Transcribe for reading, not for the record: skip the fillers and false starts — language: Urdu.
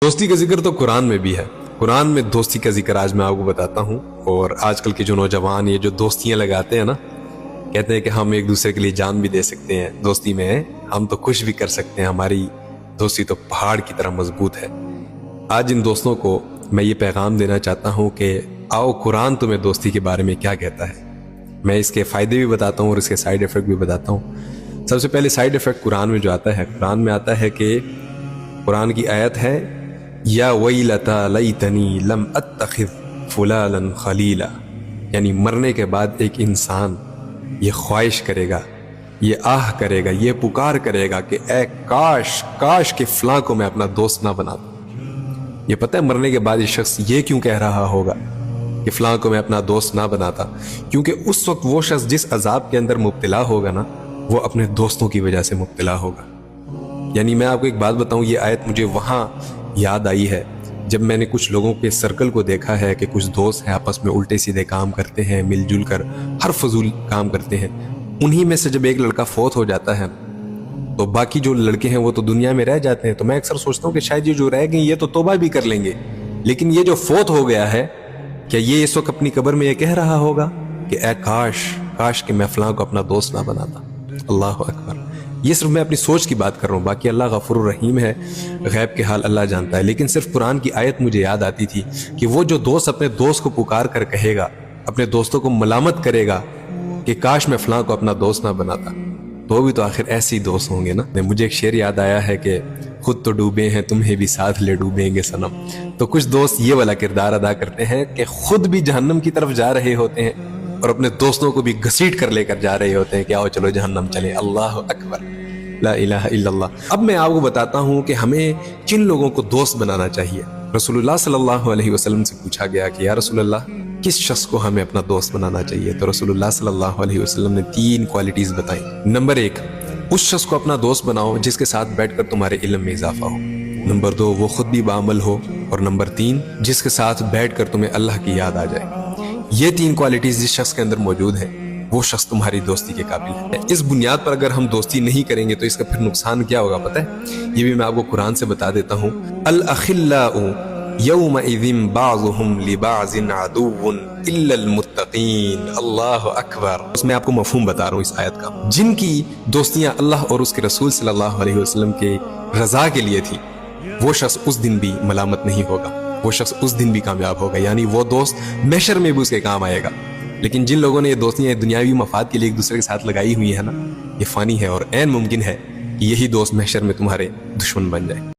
دوستی کا ذکر تو قرآن میں بھی ہے۔ قرآن میں دوستی کا ذکر آج میں آپ کو بتاتا ہوں۔ اور آج کل کے جو نوجوان یہ جو دوستیاں لگاتے ہیں نا، کہتے ہیں کہ ہم ایک دوسرے کے لیے جان بھی دے سکتے ہیں، دوستی میں ہم تو کچھ بھی کر سکتے ہیں، ہماری دوستی تو پہاڑ کی طرح مضبوط ہے۔ آج ان دوستوں کو میں یہ پیغام دینا چاہتا ہوں کہ آؤ قرآن تمہیں دوستی کے بارے میں کیا کہتا ہے۔ میں اس کے فائدے بھی بتاتا ہوں اور اس کے سائیڈ ایفیکٹ بھی بتاتا ہوں۔ سب سے پہلے سائیڈ ایفیکٹ قرآن میں جو آتا ہے، قرآن میں آتا ہے کہ قرآن کی آیت ہے یا ویلتا لیتنی لم اتخذ فلانا خلیلا، یعنی مرنے کے بعد ایک انسان یہ خواہش کرے گا، یہ آہ کرے گا، یہ پکار کرے گا کہ اے کاش کہ فلاں کو میں اپنا دوست نہ بناتا۔ یہ پتہ ہے مرنے کے بعد یہ شخص یہ کیوں کہہ رہا ہوگا کہ فلاں کو میں اپنا دوست نہ بناتا؟ کیونکہ اس وقت وہ شخص جس عذاب کے اندر مبتلا ہوگا نا، وہ اپنے دوستوں کی وجہ سے مبتلا ہوگا۔ یعنی میں آپ کو ایک بات بتاؤں، یہ آیت مجھے وہاں یاد آئی ہے جب میں نے کچھ لوگوں کے سرکل کو دیکھا ہے کہ کچھ دوست ہیں آپس میں الٹے سیدھے کام کرتے ہیں، مل جل کر ہر فضول کام کرتے ہیں۔ انہی میں سے جب ایک لڑکا فوت ہو جاتا ہے تو باقی جو لڑکے ہیں وہ تو دنیا میں رہ جاتے ہیں۔ تو میں اکثر سوچتا ہوں کہ شاید یہ جو رہ گئے یہ تو توبہ بھی کر لیں گے، لیکن یہ جو فوت ہو گیا ہے، کیا یہ اس وقت اپنی قبر میں یہ کہہ رہا ہوگا کہ اے کاش کہ میں فلاں کو اپنا دوست نہ بناتا؟ اللہ اکبر۔ یہ صرف میں اپنی سوچ کی بات کر رہا ہوں، باقی اللہ غفور الرحیم ہے، غیب کے حال اللہ جانتا ہے۔ لیکن صرف قرآن کی آیت مجھے یاد آتی تھی کہ وہ جو دوست اپنے دوست کو پکار کر کہے گا، اپنے دوستوں کو ملامت کرے گا کہ کاش میں فلاں کو اپنا دوست نہ بناتا، تو وہ بھی تو آخر ایسے ہی دوست ہوں گے نا۔ مجھے ایک شعر یاد آیا ہے کہ خود تو ڈوبے ہیں تمہیں بھی ساتھ لے ڈوبیں گے صنم۔ تو کچھ دوست یہ والا کردار ادا کرتے ہیں کہ خود بھی جہنم کی طرف جا رہے ہوتے ہیں اور اپنے دوستوں کو بھی گھسیٹ کر لے کر جا رہے ہوتے ہیں کہ آؤ چلو جہنم چلیں۔ اللہ اکبر، لا الہ الا اللہ۔ اب میں آپ کو بتاتا ہوں کہ ہمیں کن لوگوں کو دوست بنانا چاہیے۔ رسول اللہ صلی اللہ علیہ وسلم سے پوچھا گیا کہ یا رسول اللہ کس شخص کو ہمیں اپنا دوست بنانا چاہیے؟ تو رسول اللہ صلی اللہ علیہ وسلم نے 3 کوالٹیز بتائیں۔ نمبر 1، اس شخص کو اپنا دوست بناؤ جس کے ساتھ بیٹھ کر تمہارے علم میں اضافہ ہو۔ نمبر 2، وہ خود بھی بعمل ہو۔ اور نمبر 3، جس کے ساتھ بیٹھ کر تمہیں اللہ کی یاد آ جائے۔ یہ 3 کوالٹیز جس شخص کے اندر موجود ہیں، وہ شخص تمہاری دوستی کے قابل ہے۔ اس بنیاد پر اگر ہم دوستی نہیں کریں گے تو اس کا پھر نقصان کیا ہوگا پتہ ہے؟ یہ بھی میں آپ کو قرآن سے بتا دیتا ہوں۔ الاخلاء یومئذ بعضهم لبعض عدو الا المتقین۔ اللہ اکبر۔ اس میں آپ کو مفہوم بتا رہا ہوں اس آیت کا۔ جن کی دوستیاں اللہ اور اس کے رسول صلی اللہ علیہ وسلم کے رضا کے لیے تھی، وہ شخص اس دن بھی ملامت نہیں ہوگا، وہ شخص اس دن بھی کامیاب ہوگا، یعنی وہ دوست محشر میں بھی اس کے کام آئے گا۔ لیکن جن لوگوں نے یہ دوستیاں دنیاوی مفاد کے لیے ایک دوسرے کے ساتھ لگائی ہوئی ہیں نا، یہ فانی ہے اور عین ممکن ہے کہ یہی دوست محشر میں تمہارے دشمن بن جائے۔